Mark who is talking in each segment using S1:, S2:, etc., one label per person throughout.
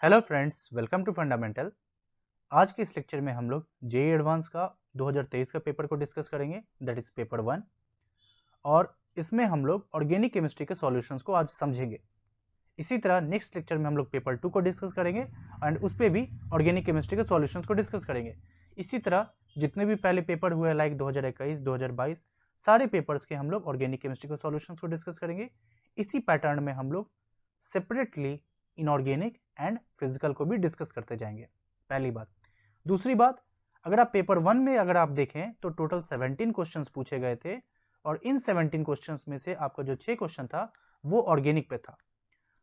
S1: Hello friends, welcome to fundamental. आज के इस लेक्चर में हम लोग जेईई एडवांस का 2023 का पेपर को डिस्कस करेंगे, दैट इज पेपर 1। और इसमें हम लोग ऑर्गेनिक केमिस्ट्री के सॉल्यूशंस को आज समझेंगे। इसी तरह नेक्स्ट लेक्चर में हम लोग पेपर 2 को डिस्कस करेंगे एंड उस पर भी ऑर्गेनिक केमिस्ट्री के सॉल्यूशंस को डिस्कस करेंगे। इसी तरह जितने भी पहले पेपर हुए लाइक 2021, 2022 सारे पेपर्स के हम लोग ऑर्गेनिक केमिस्ट्री के सॉल्यूशंस को डिस्कस करेंगे। इसी पैटर्न में हम लोग सेपरेटली इनऑर्गेनिक एंड फिजिकल को भी डिस्कस करते जाएंगे, पहली बात। दूसरी बात, अगर आप पेपर 1 में अगर आप देखें तो टोटल 17 क्वेश्चंस पूछे गए थे और इन 17 क्वेश्चंस में से आपका जो 6 क्वेश्चन था वो ऑर्गेनिक पे था।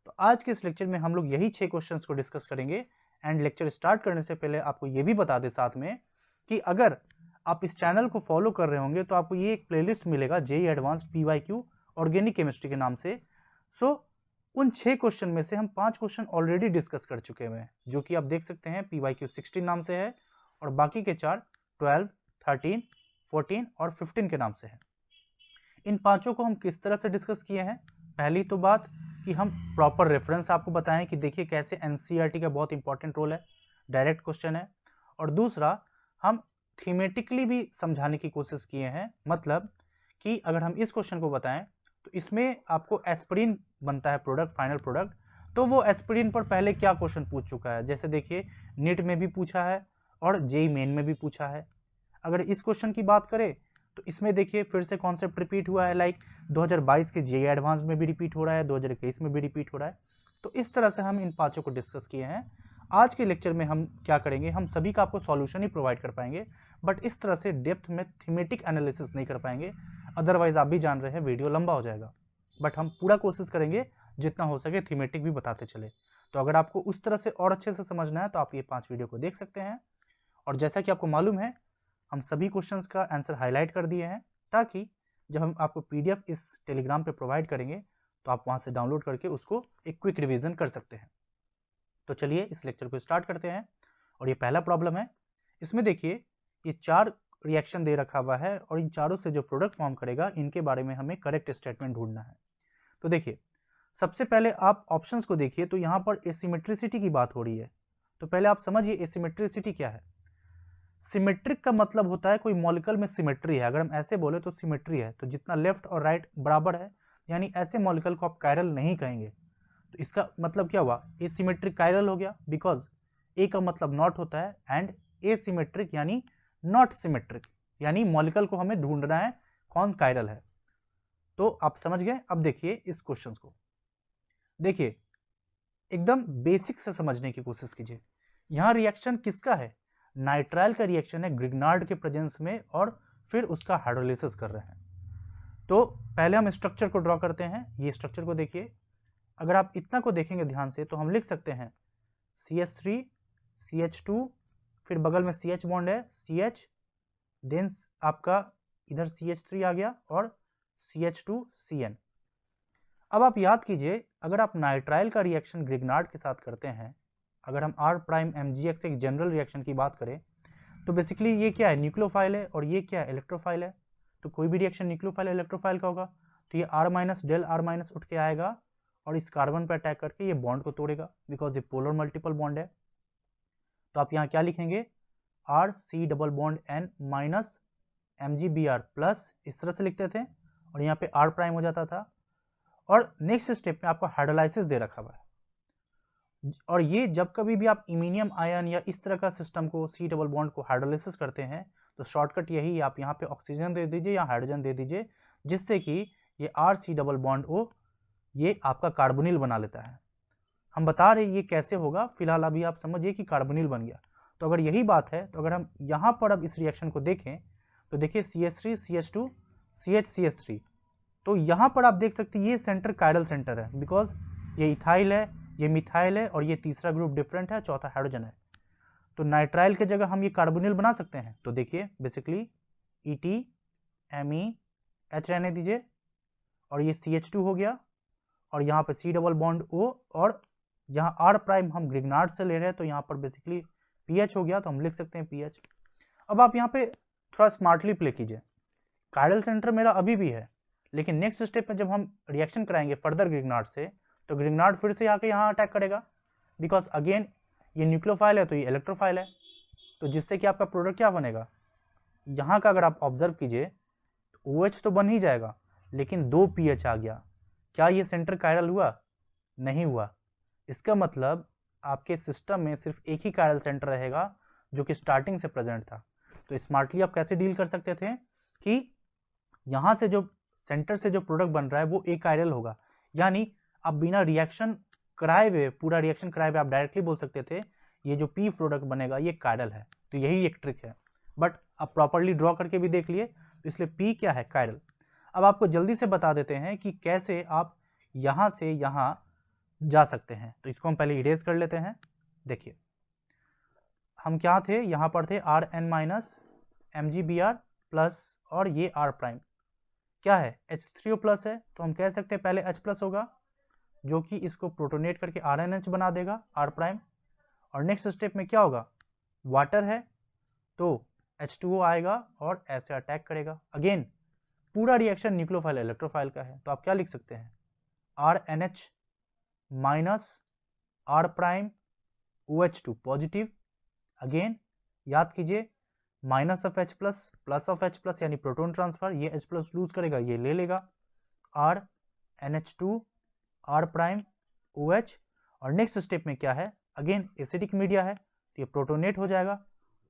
S1: तो आज के इस लेक्चर में हम लोग यही 6 क्वेश्चंस को डिस्कस करेंगे। एंड लेक्चर स्टार्ट करने से पहले आपको ये भी बता दें साथ में कि अगर आप इस चैनल को फॉलो कर रहे होंगे तो आपको ये एक प्लेलिस्ट मिलेगा JEE advance PYQ organic chemistry के नाम से। सो उन 6 क्वेश्चन में से हम 5 क्वेश्चन ऑलरेडी डिस्कस कर चुके हैं, जो कि आप देख सकते हैं PYQ 16 नाम से है और बाकी के 4 12, 13, 14 और 15 के नाम से है। इन पांचों को हम किस तरह से डिस्कस किए हैं? पहली तो बात कि हम प्रॉपर रेफरेंस आपको बताएं कि देखिए कैसे NCERT का बहुत इंपॉर्टेंट रोल है, डायरेक्ट क्वेश्चन है। और दूसरा, हम थीमेटिकली भी समझाने की कोशिश किए हैं, मतलब कि अगर हम इस क्वेश्चन को बताएं तो इसमें आपको एस्पिरिन बनता है प्रोडक्ट, फाइनल प्रोडक्ट, तो वो एस्पिरिन पर पहले क्या क्वेश्चन पूछ चुका है। जैसे देखिए नीट में भी पूछा है और जेईई मेन में भी पूछा है। अगर इस क्वेश्चन की बात करें तो इसमें देखिए फिर से कॉन्सेप्ट रिपीट हुआ है, लाइक 2022 के जेईई एडवांस में भी रिपीट हो रहा है, 2021 में भी रिपीट हो रहा है। तो इस तरह से हम इन पांचों को डिस्कस किए हैं। आज के लेक्चर में हम क्या करेंगे, हम सभी का आपको सॉल्यूशन ही प्रोवाइड कर पाएंगे, बट इस तरह से डेप्थ में थीमेटिक एनालिसिस नहीं कर पाएंगे। अदरवाइज आप भी जान रहे हैं वीडियो लंबा हो जाएगा, बट हम पूरा कोशिश करेंगे जितना हो सके थीमेटिक भी बताते चले। तो अगर आपको उस तरह से और अच्छे से समझना है तो आप ये 5 वीडियो को देख सकते हैं। और जैसा कि आपको मालूम है, हम सभी क्वेश्चंस का आंसर हाईलाइट कर दिए हैं, ताकि जब हम आपको PDF इस टेलीग्राम पे प्रोवाइड करेंगे तो आप वहां से डाउनलोड करके उसको एक क्विक रिवीजन कर सकते हैं। तो चलिए इस लेक्चर को स्टार्ट करते हैं। और ये पहला प्रॉब्लम है। इसमें देखिए ये 4 रिएक्शन दे रखा हुआ है और इन चारों से जो प्रोडक्ट फॉर्म करेगा इनके बारे में हमें करेक्ट स्टेटमेंट ढूंढना है। तो देखिए सबसे पहले आप ऑप्शंस को देखिए तो यहाँ पर एसिमेट्रिसिटी की बात हो रही है। तो पहले आप समझिए एसिमेट्रिसिटी क्या है। सिमेट्रिक का मतलब होता है कोई मॉलिक्यूल में सिमेट्री है। अगर हम ऐसे बोले तो सिमेट्री है, तो जितना लेफ्ट और राइट बराबर है, यानी ऐसे मॉलिक्यूल को आप कायरल नहीं कहेंगे। तो इसका मतलब क्या हुआ, एसिमेट्रिक कायरल हो गया, बिकॉज ए का मतलब नॉट होता है एंड एसिमेट्रिक यानी नॉट सिमेट्रिक, यानी मॉलिक्यूल को हमें ढूंढना है कौन कायरल है। तो आप समझ गए। अब देखिए इस क्वेश्चन को, देखिए एकदम बेसिक से समझने की कोशिश कीजिए। यहाँ रिएक्शन किसका है? नाइट्राइल का रिएक्शन है ग्रिग्नार्ड के प्रेजेंस में, और फिर उसका हाइड्रोलिसिस कर रहे हैं। तो पहले हम स्ट्रक्चर को ड्रॉ करते हैं। ये स्ट्रक्चर को देखिए, अगर आप इतना को देखेंगे ध्यान से तो हम लिख सकते हैं CH3 CH2, फिर बगल में CH बॉन्ड है CH, देन आपका इधर CH3 आ गया और CH2 CN। अब आप याद कीजिए, अगर आप नाइट्राइल का रिएक्शन ग्रिग्नार्ड के साथ करते हैं, अगर हम R'-MgX एक जनरल रिएक्शन की बात करें तो बेसिकली ये क्या है, न्यूक्लियोफाइल है, और ये क्या है, इलेक्ट्रोफाइल है। तो कोई भी रिएक्शन न्यूक्लियोफाइल इलेक्ट्रोफाइल का होगा, तो ये R- डेल R- उठ के आएगा और इस कार्बन पर अटैक करके ये बॉन्ड को तोड़ेगा, बिकॉज ये पोलर मल्टीपल बॉन्ड है। तो आप यहाँ क्या लिखेंगे, RC double bond N minus MgBr plus, इस तरह से लिखते थे, और यहाँ पे R' हो जाता था। और नेक्स्ट स्टेप में आपको हाइड्रोलाइसिस दे रखा हुआ है, और ये जब कभी भी आप इमीनियम आयन या इस तरह का सिस्टम को C डबल बॉन्ड को हाइड्रोलाइसिस करते हैं तो शॉर्टकट यही, आप यहाँ पे ऑक्सीजन दे दीजिए या हाइड्रोजन दे दीजिए, जिससे कि ये RC डबल बॉन्ड O ये आपका कार्बोनिल बना लेता है। हम बता रहे ये कैसे होगा, फिलहाल अभी आप समझिए कि कार्बोनिल बन गया। तो अगर यही बात है तो अगर हम यहाँ पर अब इस रिएक्शन को देखें तो देखिए CH3 CH2 CH CH3, तो यहाँ पर आप देख सकते हैं ये सेंटर कायरल सेंटर है, बिकॉज ये इथाइल है, ये मिथाइल है, और ये तीसरा ग्रुप डिफरेंट है, चौथा हाइड्रोजन है। तो नाइट्राइल की जगह हम ये कार्बोनिल बना सकते हैं। तो देखिए बेसिकली ET MEH रहने दीजिए, और ये CH2 हो गया, और यहाँ पे C डबल बॉन्ड O, और यहाँ R' हम ग्रिग्नार्ड से ले रहे हैं तो यहाँ पर बेसिकली PH हो गया, तो हम लिख सकते हैं PH। अब आप यहाँ पे थोड़ा स्मार्टली प्ले कीजिए। कायरल सेंटर मेरा अभी भी है, लेकिन नेक्स्ट स्टेप में जब हम रिएक्शन कराएंगे फर्दर ग्रिग्नार्ड से, तो ग्रिग्नार्ड फिर से आके यहाँ अटैक करेगा, बिकॉज अगेन ये न्यूक्लियोफाइल है तो ये इलेक्ट्रोफाइल है, तो जिससे कि आपका प्रोडक्ट क्या बनेगा, यहाँ का अगर आप ऑब्जर्व कीजिए तो OH तो बन ही जाएगा, लेकिन 2 pH आ गया। क्या ये सेंटर कायरल हुआ? नहीं हुआ। इसका मतलब आपके सिस्टम में सिर्फ एक ही कायरल सेंटर रहेगा जो कि स्टार्टिंग से प्रेजेंट था। तो स्मार्टली आप कैसे डील कर सकते थे कि यहाँ से जो सेंटर से जो प्रोडक्ट बन रहा है वो एक कायरल होगा, यानी आप बिना रिएक्शन कराए हुए, पूरा रिएक्शन कराए हुए आप डायरेक्टली बोल सकते थे ये जो पी प्रोडक्ट बनेगा ये कायरल है। तो यही एक ट्रिक है, बट आप प्रॉपरली ड्रॉ करके भी देख लिए, तो इसलिए पी क्या है, कायरल। अब आपको जल्दी से बता देते हैं कि कैसे आप यहाँ से यहाँ जा सकते हैं। तो इसको हम पहले इरेज कर लेते हैं। देखिए हम क्या थे, यहाँ पर थे Rn माइनस MgBr प्लस और ये R प्राइम क्या है, H3O प्लस है, तो हम कह सकते हैं पहले H प्लस होगा जो कि इसको प्रोटोनेट करके RNH बना देगा R प्राइम, और नेक्स्ट स्टेप में क्या होगा, वाटर है तो H2O आएगा और ऐसे अटैक करेगा। अगेन पूरा रिएक्शन न्यूक्लियोफाइल इलेक्ट्रोफाइल का है, तो आप क्या लिख सकते हैं, RNH minus R prime OH2 positive. Again याद कीजिए minus of H plus plus of H plus यानी प्रोटोन ट्रांसफर, ये H प्लस लूज करेगा ये ले लेगा RNH2 R प्राइम OH, और नेक्स्ट स्टेप में क्या है, अगेन एसिडिक मीडिया है तो ये प्रोटोनेट हो जाएगा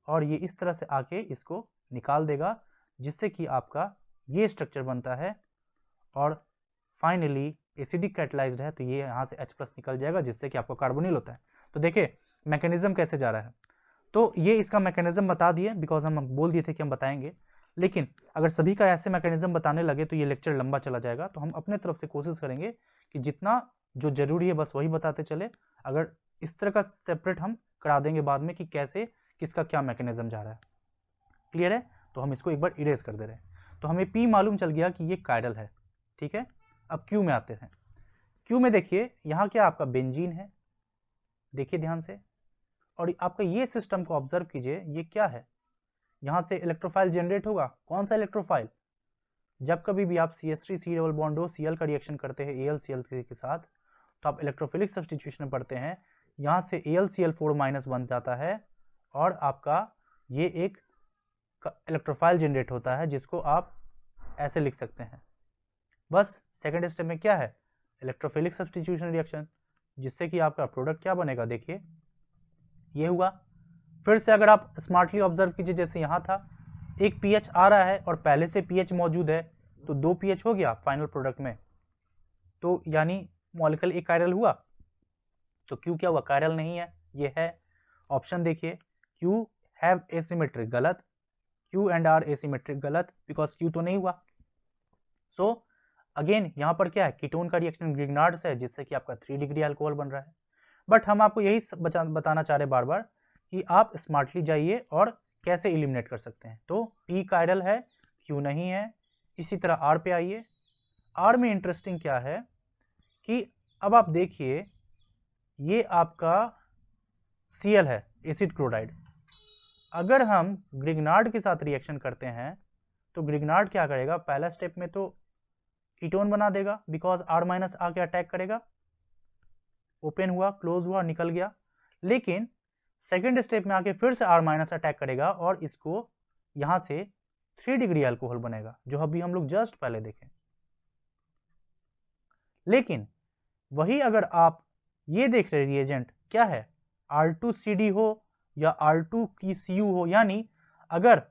S1: और ये इस तरह से आके इसको निकाल देगा, जिससे कि आपका ये स्ट्रक्चर बनता है। और फाइनली एसिडिक कैटलाइज्ड है तो ये यहाँ से H प्लस निकल जाएगा, जिससे कि आपका कार्बोनिल होता है। तो देखिए मैकेनिज्म कैसे जा रहा है, तो ये इसका मैकेनिज्म बता दिए बिकॉज हम बोल दिए थे कि हम बताएंगे, लेकिन अगर सभी का ऐसे मैकेनिज्म बताने लगे तो ये लेक्चर लंबा चला जाएगा। तो हम अपने तरफ से कोशिश करेंगे कि जितना जो जरूरी है बस वही बताते चले। अगर इस तरह का सेपरेट हम करा देंगे बाद में कि कैसे किसका क्या मैकेनिज्म जा रहा है, क्लियर है। तो हम इसको एक बार इरेज कर दे रहे हैं। तो हमें पी मालूम चल गया कि ये कायरल है, ठीक है। अब क्यू में आते हैं। क्यू में देखिए यहाँ क्या आपका बेंजीन है, देखिए ध्यान से, और आपका ये सिस्टम को ऑब्जर्व कीजिए, ये क्या है, यहाँ से इलेक्ट्रोफाइल जनरेट होगा। कौन सा इलेक्ट्रोफाइल, जब कभी भी आप CH3 C डबल बॉन्ड हो Cl का रिएक्शन करते हैं AlCl3 के साथ, तो आप इलेक्ट्रोफिलिक सब्स्टिट्यूशन पढ़ते हैं, यहाँ से AlCl4 माइनस बन जाता है और आपका ये एक इलेक्ट्रोफाइल जनरेट होता है जिसको आप ऐसे लिख सकते हैं। बस सेकेंड स्टेप में क्या है, इलेक्ट्रोफिलिक सब्स्टिट्यूशन रिएक्शन, जिससे कि आपका प्रोडक्ट क्या बनेगा, देखिए ये हुआ। फिर से अगर आप स्मार्टली ऑब्जर्व कीजिए, जैसे यहाँ था एक pH आ रहा है और पहले से pH मौजूद है तो 2 pH हो गया फाइनल प्रोडक्ट में, तो यानी मॉलिक्यूल एक कायरल हुआ। तो Q क्या हुआ, कायरल नहीं है, ये है ऑप्शन देखिए, Q हैव एसिमेट्रिक, गलत, Q एंड R एसिमेट्रिक, गलत, बिकॉज Q तो नहीं हुआ। सो अगेन यहाँ पर क्या है, कीटोन का रिएक्शन ग्रिग्नार्ड से है, जिससे कि आपका 3 डिग्री अल्कोहल बन रहा है। बट हम आपको यही बताना चाह रहे बार बार कि आप स्मार्टली जाइए और कैसे इलिमिनेट कर सकते हैं। तो P कायरल है, Q नहीं है। इसी तरह R पे आइए। R में इंटरेस्टिंग क्या है कि अब आप देखिए ये आपका Cl है, एसिड क्लोराइड। अगर हम ग्रिग्नार्ड के साथ रिएक्शन करते हैं तो ग्रिग्नार्ड क्या करेगा, पहला स्टेप में तो कीटोन बना देगा बिकॉज R माइनस आके अटैक करेगा, ओपन हुआ, क्लोज हुआ, निकल गया। लेकिन सेकेंड स्टेप में आके फिर से R माइनस अटैक करेगा और इसको यहां से 3 डिग्री अल्कोहल बनेगा, जो अभी हम लोग जस्ट पहले देखें। लेकिन वही अगर आप ये देख रहे रिएजेंट क्या है, R2CD हो या R2CU हो, यानी अगर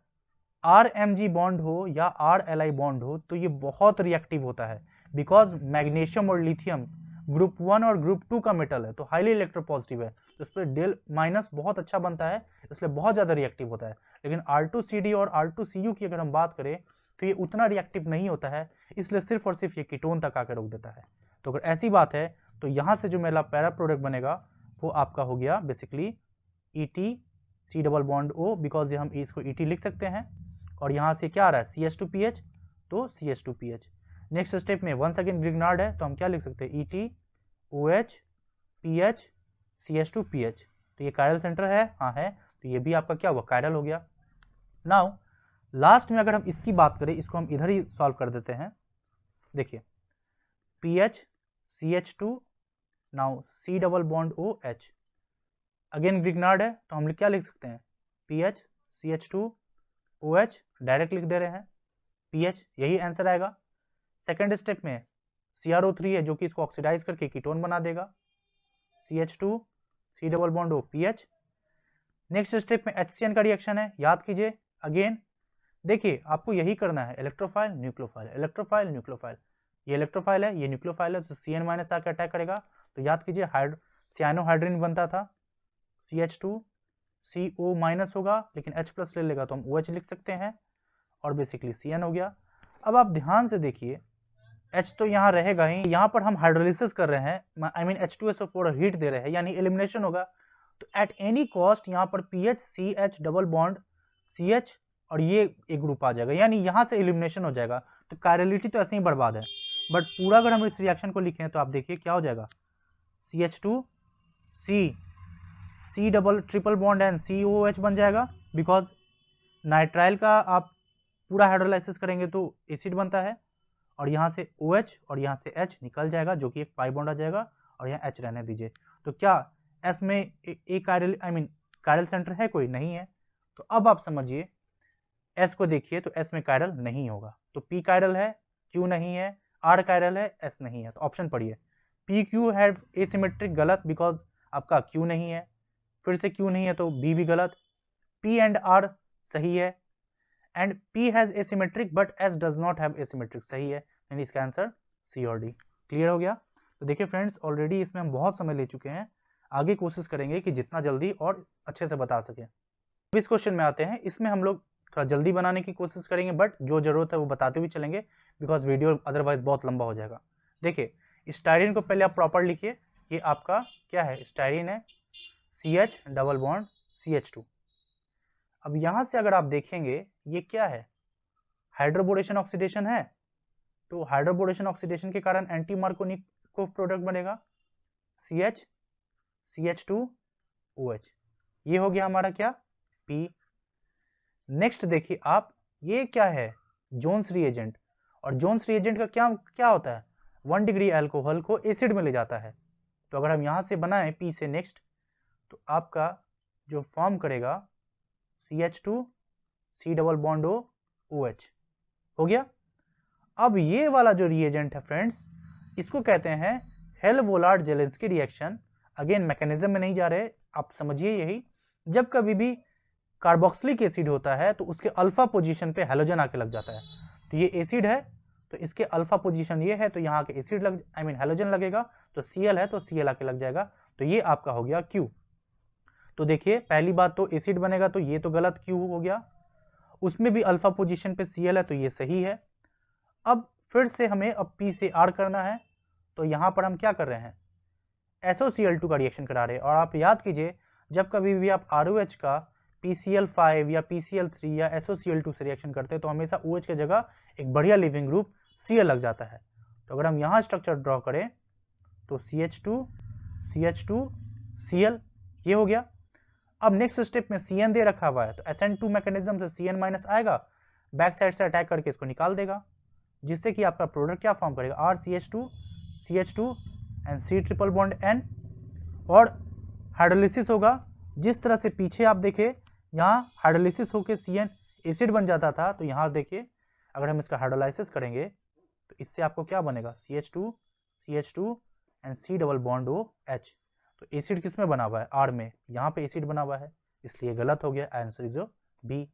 S1: RMG बॉन्ड हो या RLI बॉन्ड हो तो ये बहुत रिएक्टिव होता है, बिकॉज मैग्नीशियम और लिथियम ग्रुप 1 और ग्रुप 2 का मेटल है, तो हाईली इलेक्ट्रोपॉजिटिव है, तो इस पर डेल माइनस बहुत अच्छा बनता है, इसलिए बहुत ज़्यादा रिएक्टिव होता है। लेकिन R2CD और R2CU की अगर हम बात करें तो ये उतना रिएक्टिव नहीं होता है, इसलिए सिर्फ और सिर्फ ये कीटोन तक आकर रोक देता है। तो अगर ऐसी बात है तो यहाँ से जो मेरा पैरा प्रोडक्ट बनेगा वो आपका हो गया basically ET C double bond O, because हम इसको ET लिख सकते हैं। और यहाँ से क्या आ रहा है, CH2PH, तो CH2PH। नेक्स्ट स्टेप में वंस अगेन ग्रिग्नार्ड है तो हम क्या लिख सकते हैं, ET OH PH CH2PH। तो ये कायरल सेंटर है, हाँ है, तो ये भी आपका क्या हुआ, कायरल हो गया। नाउ लास्ट में अगर हम इसकी बात करें, इसको हम इधर ही सॉल्व कर देते हैं। देखिए PH CH2, now C double bond OH, again Grignard है तो हम क्या लिख सकते हैं, PH CH2OH डायरेक्ट लिख दे रहे हैं, PH यही आंसर आएगा। सेकेंड स्टेप में CrO3 है जो कि इसको ऑक्सीडाइज करके कीटोन बना देगा, CH2 C double bond O PH। Next step में HCN का रिएक्शन है, याद कीजिए। अगेन देखिए आपको यही करना है, इलेक्ट्रोफाइल न्यूक्लियोफाइल, इलेक्ट्रोफाइल न्यूक्लियोफाइल, ये इलेक्ट्रोफाइल है ये न्यूक्लियोफाइल है, तो CN माइनस आकर अटैक करेगा। तो याद कीजिए साइनोहाइड्रिन बनता था, CH2 CO माइनस होगा लेकिन H प्लस ले लेगा तो हम OH लिख सकते हैं और बेसिकली CN हो गया। अब आप ध्यान से देखिए H तो यहाँ रहेगा ही, यहाँ पर हम हाइड्रोलिसिस कर रहे हैं, आई मीन H2SO4 हीट दे रहे हैं यानी एलिमिनेशन होगा। तो एट एनी कॉस्ट यहाँ पर PH CH double bond CH और ये एक ग्रुप आ जाएगा यानी यहाँ से एलिमिनेशन हो जाएगा। तो कायरलिटी तो ऐसे ही बर्बाद है, बट पूरा अगर हम इस रिएक्शन को लिखें तो आप देखिए क्या हो जाएगा, CH2 C double triple bond and COOH बन जाएगा, बिकॉज नाइट्राइल का आप पूरा हाइड्रोलाइसिस करेंगे तो एसिड बनता है और यहाँ से OH और यहाँ से H निकल जाएगा जो कि एक पाई बॉन्ड आ जाएगा और यहाँ H रहने दीजिए। तो क्या S में एक कायरल कायरल सेंटर है, कोई नहीं है। तो अब आप समझिए S को देखिए तो S में कायरल नहीं होगा, तो P कायरल है, Q नहीं है, R कायरल है, S नहीं है। तो ऑप्शन पढ़िए, PQ है एसिमेट्रिक, गलत, बिकॉज आपका Q नहीं है, फिर से Q नहीं है तो B भी गलत, P एंड R सही है, and P has asymmetric but S does not have asymmetric, सही है, यानी इसका आंसर C और D। क्लियर हो गया। तो देखिए फ्रेंड्स ऑलरेडी इसमें हम बहुत समय ले चुके हैं, आगे कोशिश करेंगे कि जितना जल्दी और अच्छे से बता सकें। अब इस क्वेश्चन में आते हैं, इसमें हम लोग थोड़ा जल्दी बनाने की कोशिश करेंगे बट जो जरूरत है वो बताते हुए चलेंगे, बिकॉज वीडियो अदरवाइज बहुत लंबा हो जाएगा। देखिए स्टाइरिन को पहले आप प्रॉपर लिखिए, ये आपका क्या है, स्टाइरिन है, CH डबल बॉन्ड CH2। अब यहाँ से अगर आप देखेंगे ये क्या है, हाइड्रोबोरेशन ऑक्सीडेशन है, तो हाइड्रोबोरेशन ऑक्सीडेशन के कारण एंटी मार्कोनिकोव प्रोडक्ट बनेगा, CH CH2OH, ये हो गया हमारा क्या, P। नेक्स्ट देखिए आप, ये क्या है, जोन्स रिएजेंट, और जोन्स रिएजेंट का क्या होता है, 1 डिग्री अल्कोहल को एसिड में ले जाता है। तो अगर हम यहाँ से बनाएं P से नेक्स्ट, तो आपका जो फॉर्म करेगा CH2 C double bond O OH हो गया। अब ये वाला जो रिएजेंट है फ्रेंड्स, इसको कहते हैं हेल-वोलार्ड जेलेंस्की रिएक्शन। अगेन मैकेनिज्म में नहीं जा रहे, आप समझिए यही, जब कभी भी कार्बोक्सिलिक एसिड होता है तो उसके अल्फा पोजीशन पे हैलोजन आके लग जाता है। तो ये एसिड है तो इसके अल्फा पोजीशन ये है, तो यहाँ के एसिड हैलोजन लगेगा, तो Cl है तो Cl आके लग जाएगा, तो ये आपका हो गया Q। तो देखिए पहली बात तो एसिड बनेगा तो ये तो गलत Q हो गया, उसमें भी अल्फा पोजीशन पे Cl है तो ये सही है। अब फिर से हमें अब P से R करना है, तो यहाँ पर हम क्या कर रहे हैं, SOCl2 का रिएक्शन करा रहे हैं। और आप याद कीजिए जब कभी भी आप ROH का PCl5 या PCl3 या SOCl2 से रिएक्शन करते हैं तो हमेशा OH की जगह एक बढ़िया लिविंग ग्रुप Cl लग जाता है। तो अगर हम यहाँ स्ट्रक्चर ड्रॉ करें तो CH2 CH2 Cl, ये हो गया। अब नेक्स्ट स्टेप में CN दे रखा हुआ है तो SN2 मैकेनिज्म से CN माइनस आएगा, बैक साइड से अटैक करके इसको निकाल देगा, जिससे कि आपका प्रोडक्ट क्या फॉर्म करेगा, RCH2 CH2 and C triple bond N, और हाइड्रोलिसिस होगा। जिस तरह से पीछे आप देखें यहाँ हाइड्रोलिसिस होकर CN एसिड बन जाता था, तो यहाँ देखिए अगर हम इसका हाइड्रोलाइसिस करेंगे तो इससे आपको क्या बनेगा, CH2 and C double bond OH। तो एसिड किस में बना हुआ है, R में, यहाँ पे एसिड बना हुआ है, इसलिए गलत हो गया, आंसर इज B।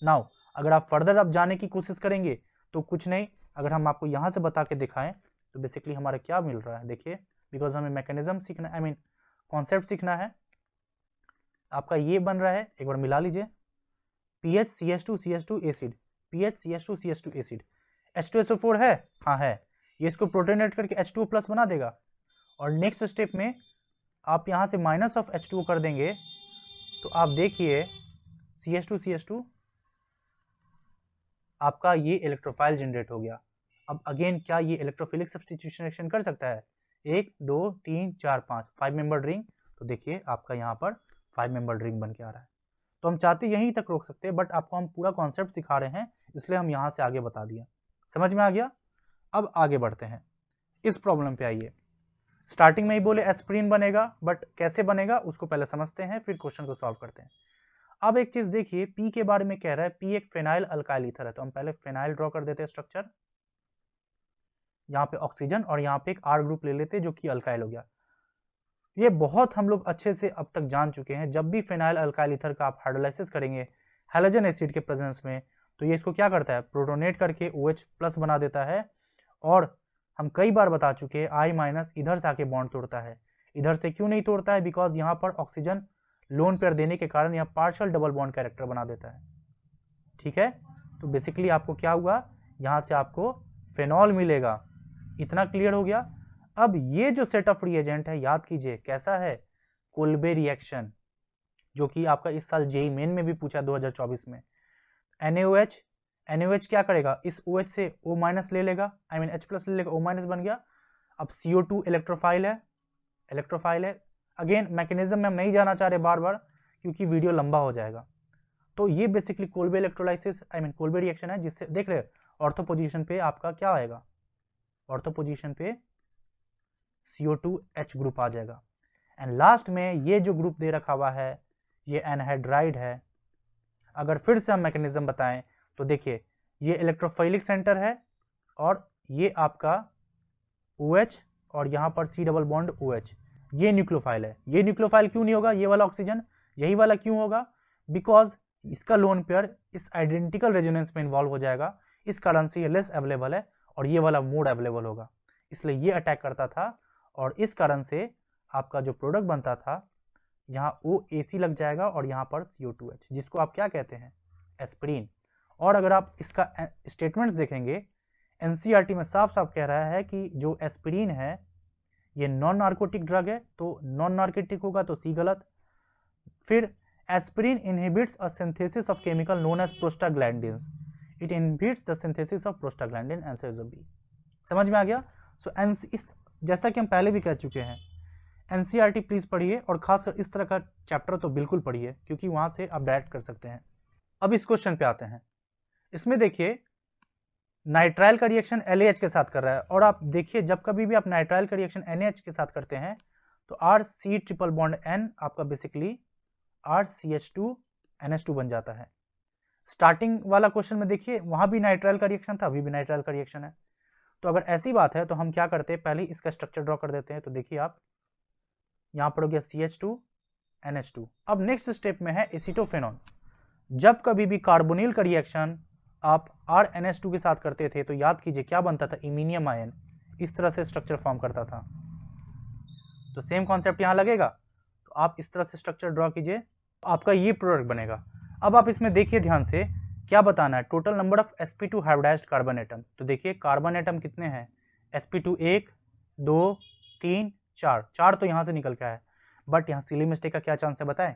S1: नाउ अगर आप फर्दर अब जाने की कोशिश करेंगे तो कुछ नहीं, अगर हम आपको यहाँ से बता के दिखाएं तो बेसिकली हमारा क्या मिल रहा है, देखिए, बिकॉज हमें मैकेनिज्म सीखना, आई मीन कॉन्सेप्ट सीखना है। आपका ये बन रहा है, एक बार मिला लीजिए, PH CH2 acid, PH CH2 acid, H2SO4 है, हाँ है, ये इसको प्रोटोनेट करके H2O प्लस बना देगा, और नेक्स्ट स्टेप में आप यहाँ से माइनस ऑफ H2O कर देंगे तो आप देखिए CH2 आपका ये इलेक्ट्रोफाइल जनरेट हो गया। अब अगेन क्या ये इलेक्ट्रोफिलिक सब्स्टिट्यूशन रिएक्शन कर सकता है, 1 2 3 4 5 मेंबर रिंग, तो देखिए आपका यहाँ पर 5 मेंबर रिंग बन के आ रहा है। तो हम चाहते यहीं तक रोक सकते हैं, बट आपको हम पूरा कॉन्सेप्ट सिखा रहे हैं इसलिए हम यहाँ से आगे बता दिया, समझ में आ गया। अब आगे बढ़ते हैं, इस प्रॉब्लम पे आइए। स्टार्टिंग में ही बोले एस्पिरिन बनेगा, बट कैसे बनेगा उसको पहले समझते हैं, फिर क्वेश्चन को सॉल्व करते हैं। अब एक चीज देखिए, पी के बारे में कह रहा है, पी एक फेनाइल अल्काइल ईथर है, तो हम पहले फेनाइल ड्रॉ कर देते हैं स्ट्रक्चर। यहाँ पे ऑक्सीजन और यहाँ पे एक आर ग्रुप ले लेते हैं जो कि अल्काइल हो गया। ये बहुत हम लोग अच्छे से अब तक जान चुके हैं, जब भी फेनाइल अल्काइल ईथर का आप हाइड्रोलाइसिस करेंगे हैलोजन एसिड के प्रेजेंस में, तो ये इसको क्या करता है, प्रोटोनेट करके OH प्लस बना देता है। और हम कई बार बता चुके हैं I माइनस इधर से आके बॉन्ड तोड़ता है। इधर से क्यों नहीं तोड़ता है, बिकॉज यहाँ पर ऑक्सीजन लोन पेयर देने के कारण यहाँ पार्शियल डबल बॉन्ड कैरेक्टर बना देता है। ठीक है, तो बेसिकली आपको क्या हुआ, यहाँ से आपको फेनॉल मिलेगा। इतना क्लियर हो गया। अब ये जो सेट ऑफ रिएजेंट है, याद कीजिए कैसा है, कोल्बे रिएक्शन, जो कि आपका इस साल जेई मेन में भी पूछा 2024 में। NaOH क्या करेगा, इस OH से O माइनस ले लेगा, आई मीन H प्लस ले लेगा, O माइनस बन गया। अब CO2 इलेक्ट्रोफाइल है। अगेन मैकेनिज्म में हम नहीं जाना चाह रहे बार बार, क्योंकि वीडियो लंबा हो जाएगा। तो ये basically Kolbe electrolysis, I mean Kolbe reaction है, जिससे देख रहे ऑर्थो पोजीशन पे आपका क्या आएगा, ऑर्थो पोजीशन पे CO2H ग्रुप आ जाएगा। एंड लास्ट में ये जो ग्रुप दे रखा हुआ है ये एनहाइड्राइड है। अगर फिर से हम मैकेनिज्म बताएं तो देखिए, ये इलेक्ट्रोफाइलिक सेंटर है और ये आपका OH और यहाँ पर C डबल बॉन्ड OH, ये न्यूक्लियोफाइल है। ये न्यूक्लियोफाइल क्यों नहीं होगा, ये वाला ऑक्सीजन, यही वाला क्यों होगा, बिकॉज इसका लोन पेयर इस आइडेंटिकल रेजोनेंस में इन्वॉल्व हो जाएगा, इस कारण से ये लेस अवेलेबल है और ये वाला मोड अवेलेबल होगा, इसलिए ये अटैक करता था। और इस कारण से आपका जो प्रोडक्ट बनता था, यहाँ OAC लग जाएगा और यहाँ पर CO2H, जिसको आप क्या कहते हैं, एस्पिरिन। और अगर आप इसका स्टेटमेंट्स देखेंगे, NCERT में साफ साफ कह रहा है कि जो एस्पिरिन है ये नॉन नार्कोटिक ड्रग है, तो नॉन नार्कोटिक होगा तो C गलत। फिर aspirin inhibits a synthesis of chemical known as prostaglandins, it inhibits the synthesis of prostaglandin, answer is B। समझ में आ गया। सो जैसा कि हम पहले भी कह चुके हैं, NCERT प्लीज पढ़िए, और खासकर इस तरह का चैप्टर तो बिल्कुल पढ़िए, क्योंकि वहां से आप डायरेक्ट कर सकते हैं। अब इस क्वेश्चन पे आते हैं। इसमें देखिए नाइट्राइल का रिएक्शन LAH के साथ कर रहा है, और आप देखिए जब कभी भी आप नाइट्राइल का रिएक्शन NaH के साथ करते हैं तो RC ट्रिपल बॉन्ड N आपका बेसिकली RCH2NH2 बन जाता है। स्टार्टिंग वाला क्वेश्चन में देखिए वहां भी नाइट्राइल का रिएक्शन था, अभी भी नाइट्राइल का रिएक्शन है। तो अगर ऐसी बात है तो हम क्या करते हैं, पहले इसका स्ट्रक्चर ड्रॉ कर देते हैं। तो देखिए आप, यहाँ पर हो गया CH2NH2। अब नेक्स्ट स्टेप में है एसिटोफेनॉन। जब कभी भी कार्बोनिल का रिएक्शन आप RNH2 के साथ करते थे तो याद कीजिए क्या बनता था, इमीनियम आयन, इस तरह से स्ट्रक्चर फॉर्म करता था। तो सेम कॉन्सेप्ट यहाँ लगेगा, तो आप इस तरह से स्ट्रक्चर ड्रॉ कीजिए, आपका ये प्रोडक्ट बनेगा। अब आप इसमें देखिए ध्यान से क्या बताना है, total number of sp2 hybridised carbon atom. तो देखिए कार्बन एटम कितने हैं, sp2 1 2 3 4 तो यहाँ से निकल के आया, बट यहाँ सिली मिस्टेक का क्या चांस है बताएं।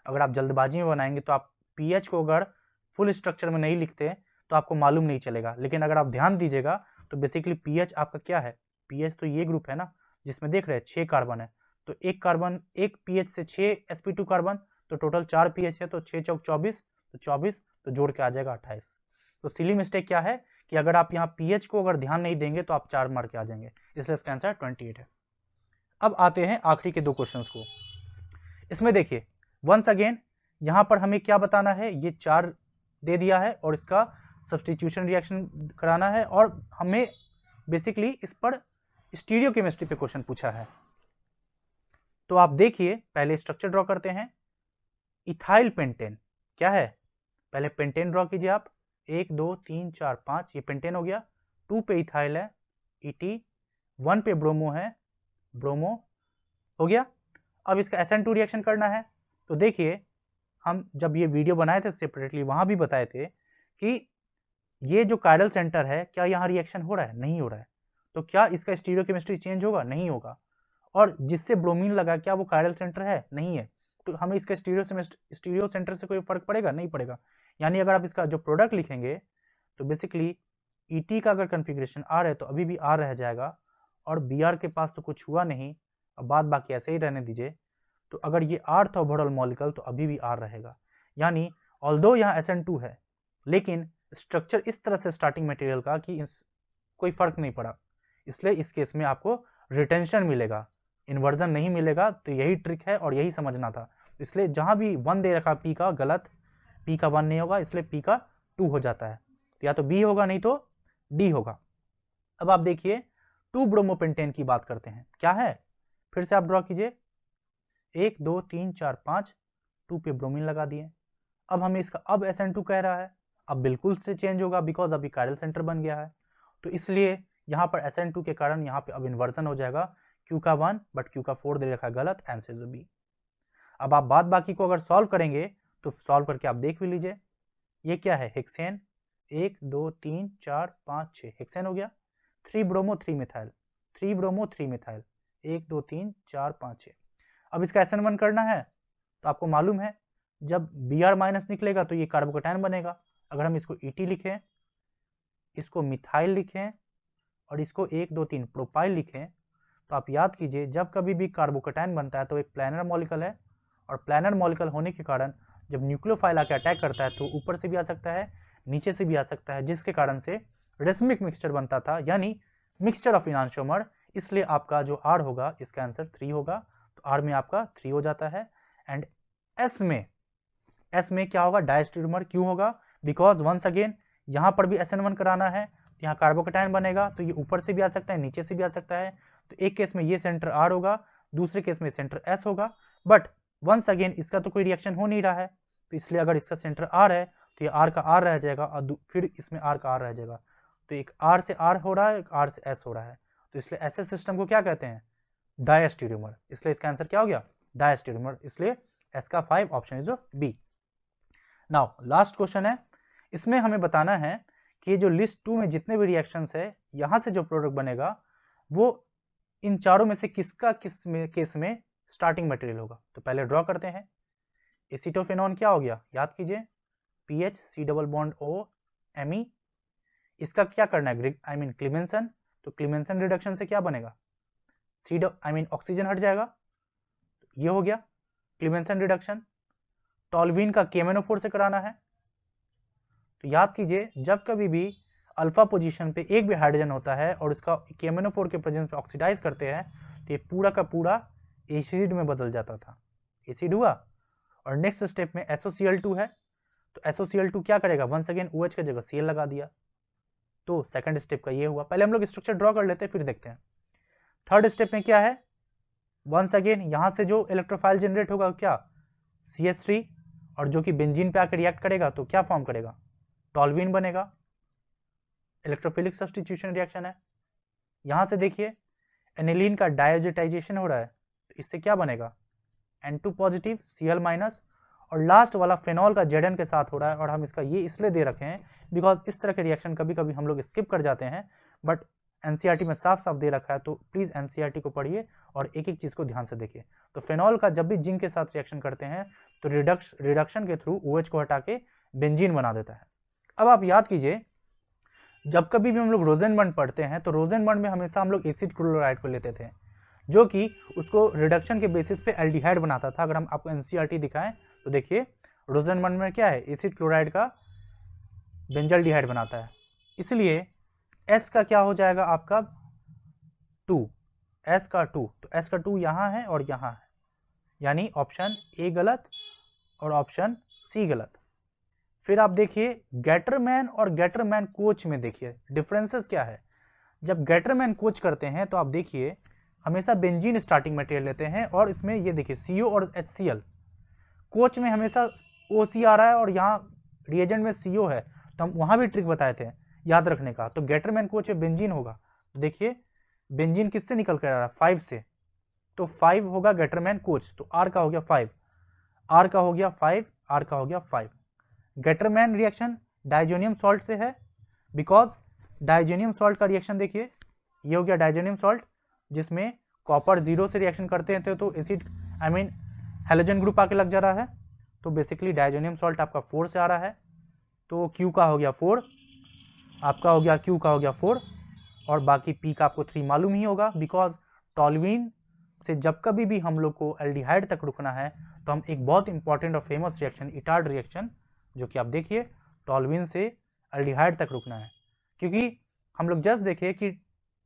S1: अगर आप जल्दबाजी में बनाएंगे तो आप pH को अगर फुल स्ट्रक्चर में नहीं लिखते तो आपको मालूम नहीं चलेगा, लेकिन अगर आप ध्यान दीजिएगा तो बेसिकली pH आपका क्या है, pH तो ये ग्रुप है ना जिसमें देख रहे हैं 6 कार्बन है, तो एक कार्बन एक pH से 6 sp2 कार्बन, तो टोटल 4 pH है, तो 6 चौक 24, तो 24 तो जोड़ के आ जाएगा 28। तो सिली मिस्टेक क्या है कि अगर आप यहाँ pH को अगर ध्यान नहीं देंगे तो आप 4 मार के आ जाएंगे, इसलिए इसका आंसर 28 है। अब आते हैं आखिरी के 2 क्वेश्चंस को। इसमें देखिए वंस अगेन यहाँ पर हमें क्या बताना है, ये 4 दे दिया है और इसका सब्स्टिट्यूशन रिएक्शन कराना है, और हमें बेसिकली इस पर स्टीरियोकेमिस्ट्री पे क्वेश्चन पूछा है। तो आप देखिए पहले स्ट्रक्चर ड्रॉ करते हैं। इथाइल पेंटेन क्या है, पहले पेंटेन ड्रॉ कीजिए आप, 1 2 3 4 5, ये पेंटेन हो गया। 2 पे इथाइल है ET, 1 पे ब्रोमो है, ब्रोमो हो गया। अब इसका SN2 रिएक्शन करना है। तो देखिए हम जब ये वीडियो बनाए थे सेपरेटली, वहां भी बताए थे कि ये जो कायरल सेंटर है क्या यहाँ रिएक्शन हो रहा है, नहीं हो रहा है, तो क्या इसका स्टीरियोकेमिस्ट्री चेंज होगा, नहीं होगा। और जिससे ब्रोमीन लगा क्या वो कायरल सेंटर है, नहीं है, तो हमें इसका स्टीरियो सेंटर से कोई फर्क पड़ेगा, नहीं पड़ेगा। यानी अगर आप इसका जो प्रोडक्ट लिखेंगे तो बेसिकली ET का अगर कन्फिग्रेशन R है तो अभी भी R रह जाएगा, और BR के पास तो कुछ हुआ नहीं, अब बात बाकी ऐसे ही रहने दीजिए। तो अगर ये R था ओवरऑल मॉलिक्यूल तो अभी भी R रहेगा। यानी ऑल्दो यहाँ SN2 है, लेकिन स्ट्रक्चर इस तरह से स्टार्टिंग मटेरियल का कि कोई फर्क नहीं पड़ा, इसलिए इस केस में आपको रिटेंशन मिलेगा। इन्वर्जन नहीं मिलेगा। तो यही ट्रिक है और यही समझना था। इसलिए जहां भी 1 दे रखा पी का, गलत, पी का 1 नहीं होगा, इसलिए पी का 2 हो जाता है। तो या तो बी होगा नहीं तो डी होगा। अब आप देखिए 2 ब्रोमोपेंटेन की बात करते हैं, क्या है, फिर से आप ड्रॉ कीजिए, 1 2 3 4 5, 2 पे ब्रोमीन लगा दिए। अब हमें इसका, अब SN2 कह रहा है, अब बिल्कुल से चेंज होगा बिकॉज अभी कायरल सेंटर बन गया है। तो इसलिए यहाँ पर SN2 के कारण यहाँ पे अब इन्वर्जन हो जाएगा, Q का 1 बट Q का 4 दे रखा है, गलत, आंसर इज बी। अब आप बाद बाकी को अगर सॉल्व करेंगे तो सॉल्व करके आप देख भी लीजिए, ये क्या है, हेक्सेन, 1 2 3 4 5 6 हेक्सेन हो गया, 3 ब्रोमो 3 मिथाइल, 3 ब्रोमो 3 मिथाइल, 1 2 3 4 5 6। अब इसका SN1 करना है तो आपको मालूम है जब Br माइनस निकलेगा तो ये कार्बोकेटायन बनेगा। अगर हम इसको ET लिखें, इसको मिथाइल लिखें और इसको 1 2 3 प्रोपाइल लिखें, तो आप याद कीजिए जब कभी भी कार्बोकेटायन बनता है तो एक प्लानर मॉलिक्यूल है, और प्लानर मॉलिक्यूल होने के कारण जब न्यूक्लियोफाइल आके अटैक करता है तो ऊपर से भी आ सकता है, नीचे से भी आ सकता है, जिसके कारण से रेसमिक मिक्सचर बनता था, यानी मिक्सचर ऑफ इनांशियोमर। इसलिए आपका जो R होगा, इसका आंसर 3 होगा। तो R में आपका 3 हो जाता है। एंड S में क्या होगा, डायस्टेरोमर। क्यों होगा, बिकॉज वंस अगेन यहाँ पर भी SN1 कराना है, तो यहाँ कार्बोकेटायन बनेगा, तो ये ऊपर से भी आ सकता है, नीचे से भी आ सकता है। तो एक केस में ये सेंटर R होगा, दूसरे केस में सेंटर S होगा। बट वंस अगेन इसका तो कोई रिएक्शन हो नहीं रहा है, तो इसलिए अगर इसका सेंटर R है तो ये R का R रह जाएगा और फिर इसमें R का R रह जाएगा। तो एक R से R हो रहा है, एक R से S हो रहा है। तो इसलिए ऐसे सिस्टम को क्या कहते हैं, डायस्टेरोमर। इसलिए इसका आंसर क्या हो गया, डायस्टेरोमर। इसलिए S का 5 option is B. Now last question है, इसमें हमें बताना है कि ये जो लिस्ट 2 में जितने भी रिएक्शंस है, यहां से जो प्रोडक्ट बनेगा वो इन चारों में से किसका केस में स्टार्टिंग मटेरियल होगा। तो पहले ड्रॉ करते हैं। एसीटोफेनॉन क्या हो गया, याद कीजिए, PH C double bond O Me। इसका क्या करना है, क्लीमेंसन। तो क्लीमेंसन रिडक्शन से क्या बनेगा, ऑक्सीजन हट जाएगा, ये हो गया क्लीमेंसन रिडक्शन। टॉल्वीन का KMnO4 से कराना है। तो याद कीजिए जब कभी भी अल्फा पोजीशन पे एक भी हाइड्रोजन होता है और इसका KMnO4 के प्रेजेंस पे ऑक्सीडाइज करते हैं तो ये पूरा का पूरा एसिड में बदल जाता था, एसिड हुआ। और नेक्स्ट स्टेप में SOCl2 है, तो SOCl2 क्या करेगा, वंस अगेन OH की जगह Cl लगा दिया। तो सेकंड स्टेप का ये हुआ। पहले हम लोग स्ट्रक्चर ड्रॉ कर लेते हैं फिर देखते हैं। थर्ड स्टेप में क्या है, वंस अगेन यहां से जो इलेक्ट्रोफाइल जनरेट होगा क्या, CH3, और जो कि बेंजीन पे आकर रिएक्ट करेगा तो क्या फॉर्म करेगा, टॉल्वीन बनेगा। इलेक्ट्रोफिलिक सब्स्टिट्यूशन रिएक्शन है। यहां से देखिए एनिलीन का डायोजेटाइजेशन हो रहा है, तो इससे क्या बनेगा, N2 पॉजिटिव Cl माइनस। और लास्ट वाला फेनॉल का Zn के साथ हो रहा है, और हम इसका ये इसलिए दे रखे हैं बिकॉज इस तरह के रिएक्शन कभी कभी हम लोग स्किप कर जाते हैं, बट NCERT में साफ साफ दे रखा है, तो प्लीज NCERT को पढ़िए और एक एक चीज को ध्यान से देखिए। तो फेनॉल का जब भी जिंक के साथ रिएक्शन करते हैं तो रिडक्शन के थ्रू OH को हटा के बेंजीन बना देता है। अब आप याद कीजिए जब कभी भी हम लोग रोजेनबर्ग पढ़ते हैं तो रोजेनबर्ग में हमेशा हम लोग एसिड क्लोराइड को लेते थे, जो कि उसको रिडक्शन के बेसिस पे एल्डिहाइड बनाता था। अगर हम आपको NCERT दिखाएं तो देखिए रोजेनबर्ग में क्या है, एसिड क्लोराइड का बेंजल्डिहाइड बनाता है। इसलिए S का क्या हो जाएगा आपका 2, S का 2, तो S का 2 यहाँ है और यहाँ है, यानी ऑप्शन ए गलत और ऑप्शन सी गलत। फिर आप देखिए गैटरमैन और गैटरमैन कोच में देखिए डिफरेंसेस क्या है। जब गैटरमैन कोच करते हैं तो आप देखिए हमेशा बेंजीन स्टार्टिंग मटेरियल लेते हैं, और इसमें ये देखिए CO और HCl। कोच में हमेशा OC आ रहा है और यहाँ रिएजेंट में CO है, तो हम वहाँ भी ट्रिक बताए थे याद रखने का। तो गैटरमैन कोच में बेंजीन होगा, तो देखिए बेंजीन किससे निकल कर आ रहा है, 5 से, तो 5 होगा गैटरमैन कोच। तो R का हो गया 5, R का हो गया 5, R का हो गया 5। गैटरमैन रिएक्शन डाइजोनियम सॉल्ट से है, बिकॉज डाइजोनियम सॉल्ट का रिएक्शन देखिए ये हो गया डाइजोनियम सॉल्ट, जिसमें कॉपर 0 से रिएक्शन करते हैं तो एसिड हैलोजन ग्रुप आके लग जा रहा है। तो बेसिकली डाइजोनियम सॉल्ट आपका 4 से आ रहा है, तो Q का हो गया 4, आपका हो गया Q का हो गया 4, और बाकी P का आपको 3 मालूम ही होगा। बिकॉज टॉल्वीन से जब कभी भी हम लोग को एल्डिहाइड तक रुकना है तो हम एक बहुत इंपॉर्टेंट और फेमस रिएक्शन इटार्ड रिएक्शन, जो कि आप देखिए टॉल्वीन से एल्डिहाइड तक रुकना है, क्योंकि हम लोग जस्ट देखिए कि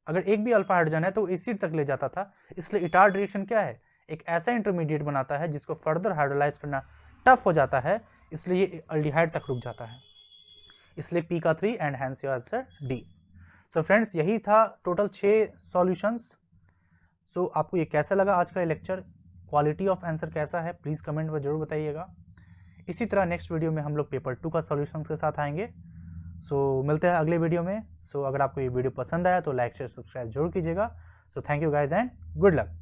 S1: अगर एक भी अल्फा हाइड्रोजन है तो एसिड तक ले जाता था, इसलिए इटार्ड रिएक्शन क्या है, एक ऐसा इंटरमीडिएट बनाता है जिसको फर्दर हाइड्रोलाइज करना टफ हो जाता है, इसलिए ये अल्डिहाइड तक रुक जाता है, इसलिए पी का 3 and hence your answer D. So friends, यही था टोटल 6 सॉल्यूशंस। सो आपको ये कैसा लगा आज का लेक्चर, क्वालिटी ऑफ आंसर कैसा है, प्लीज़ कमेंट में जरूर बताइएगा। इसी तरह नेक्स्ट वीडियो में हम लोग पेपर 2 का सॉल्यूशंस के साथ आएंगे। सो मिलते हैं अगले वीडियो में। सो अगर आपको ये वीडियो पसंद आया तो लाइक शेयर सब्सक्राइब जरूर कीजिएगा। So thank you guys and good luck.